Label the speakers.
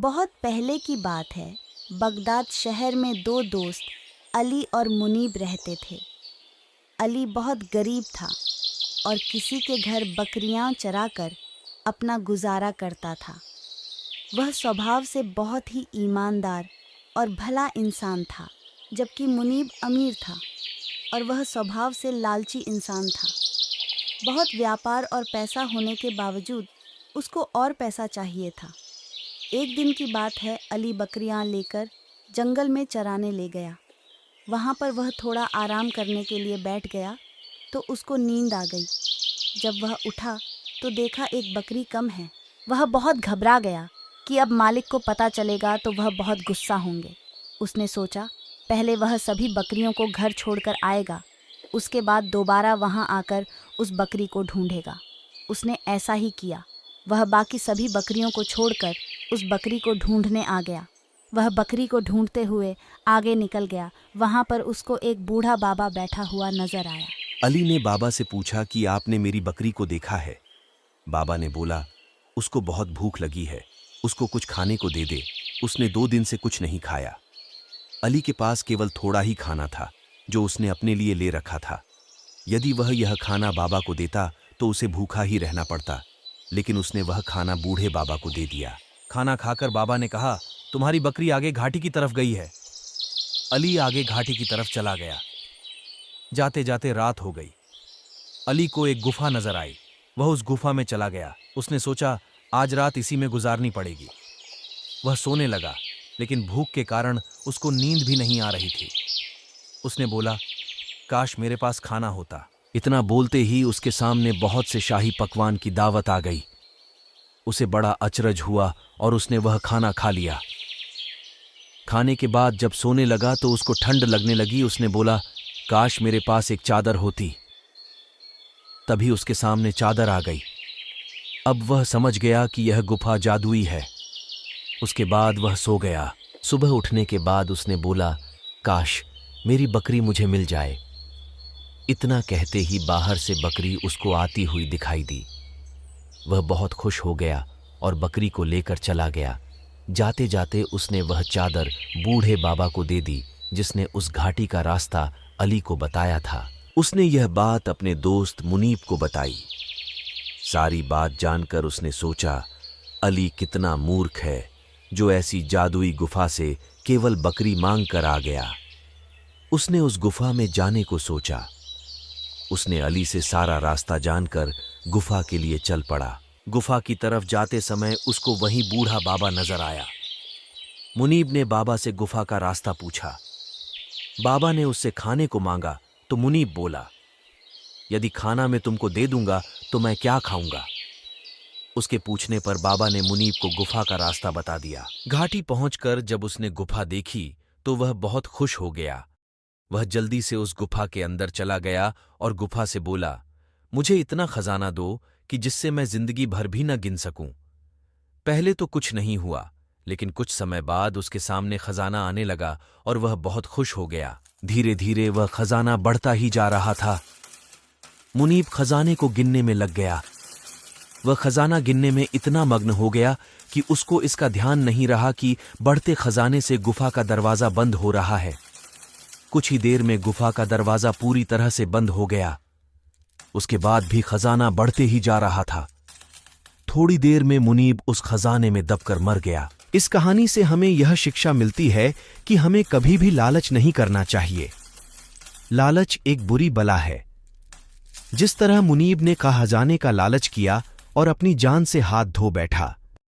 Speaker 1: बहुत पहले की बात है। बगदाद शहर में दो दोस्त अली और मुनीब रहते थे। अली बहुत गरीब था और किसी के घर बकरियां चराकर अपना गुजारा करता था। वह स्वभाव से बहुत ही ईमानदार और भला इंसान था, जबकि मुनीब अमीर था और वह स्वभाव से लालची इंसान था। बहुत व्यापार और पैसा होने के बावजूद उसको और पैसा चाहिए था। एक दिन की बात है, अली बकरियां लेकर जंगल में चराने ले गया। वहाँ पर वह थोड़ा आराम करने के लिए बैठ गया तो उसको नींद आ गई। जब वह उठा तो देखा एक बकरी कम है। वह बहुत घबरा गया कि अब मालिक को पता चलेगा तो वह बहुत गुस्सा होंगे। उसने सोचा पहले वह सभी बकरियों को घर छोड़कर आएगा, उसके बाद दोबारा वहाँ आकर उस बकरी को ढूंढेगा। उसने ऐसा ही किया। वह बाकी सभी बकरियों को छोड़कर उस बकरी को ढूंढने आ गया। वह बकरी को ढूंढते हुए आगे निकल गया। वहाँ पर उसको एक बूढ़ा बाबा बैठा हुआ नजर आया।
Speaker 2: अली ने बाबा से पूछा कि आपने मेरी बकरी को देखा है? बाबा ने बोला, उसको बहुत भूख लगी है, उसको कुछ खाने को दे दे, उसने 2 दिन से कुछ नहीं खाया। अली के पास केवल थोड़ा ही खाना था जो उसने अपने लिए ले रखा था। यदि वह यह खाना बाबा को देता तो उसे भूखा ही रहना पड़ता, लेकिन उसने वह खाना बूढ़े बाबा को दे दिया। खाना खाकर बाबा ने कहा, तुम्हारी बकरी आगे घाटी की तरफ गई है। अली आगे घाटी की तरफ चला गया। जाते जाते रात हो गई। अली को एक गुफा नजर आई। वह उस गुफा में चला गया। उसने सोचा आज रात इसी में गुजारनी पड़ेगी। वह सोने लगा, लेकिन भूख के कारण उसको नींद भी नहीं आ रही थी। उसने बोला, काश मेरे पास खाना होता। इतना बोलते ही उसके सामने बहुत से शाही पकवान की दावत आ गई। उसे बड़ा अचरज हुआ और उसने वह खाना खा लिया। खाने के बाद जब सोने लगा तो उसको ठंड लगने लगी। उसने बोला, काश मेरे पास एक चादर होती। तभी उसके सामने चादर आ गई। अब वह समझ गया कि यह गुफा जादुई है। उसके बाद वह सो गया। सुबह उठने के बाद उसने बोला, काश मेरी बकरी मुझे मिल जाए। इतना कहते ही बाहर से बकरी उसको आती हुई दिखाई दी। वह बहुत खुश हो गया और बकरी को लेकर चला गया। जाते जाते उसने वह चादर बूढ़े बाबा को दे दी जिसने उस घाटी का रास्ता अली को बताया था। उसने यह बात अपने दोस्त मुनीब को बताई। सारी बात जानकर उसने सोचा, अली कितना मूर्ख है जो ऐसी जादुई गुफा से केवल बकरी मांग कर आ गया। उसने उस गुफा में जाने को सोचा। उसने अली से सारा रास्ता जानकर गुफा के लिए चल पड़ा। गुफा की तरफ जाते समय उसको वहीं बूढ़ा बाबा नजर आया। मुनीब ने बाबा से गुफा का रास्ता पूछा। बाबा ने उससे खाने को मांगा तो मुनीब बोला, यदि खाना मैं तुमको दे दूंगा तो मैं क्या खाऊंगा? उसके पूछने पर बाबा ने मुनीब को गुफा का रास्ता बता दिया। घाटी पहुंचकर जब उसने गुफा देखी तो वह बहुत खुश हो गया। वह जल्दी से उस गुफा के अंदर चला गया और गुफा से बोला, मुझे इतना खजाना दो कि जिससे मैं जिंदगी भर भी न गिन सकूं। पहले तो कुछ नहीं हुआ, लेकिन कुछ समय बाद उसके सामने खजाना आने लगा और वह बहुत खुश हो गया। धीरे धीरे वह खजाना बढ़ता ही जा रहा था। मुनीब खजाने को गिनने में लग गया। वह खजाना गिनने में इतना मग्न हो गया कि उसको इसका ध्यान नहीं रहा कि बढ़ते खजाने से गुफा का दरवाजा बंद हो रहा है। कुछ ही देर में गुफा का दरवाजा पूरी तरह से बंद हो गया। उसके बाद भी खजाना बढ़ते ही जा रहा था। थोड़ी देर में मुनीब उस खजाने में दबकर मर गया। इस कहानी से हमें यह शिक्षा मिलती है कि हमें कभी भी लालच नहीं करना चाहिए। लालच एक बुरी बला है। जिस तरह मुनीब ने खजाने का लालच किया और अपनी जान से हाथ धो बैठा,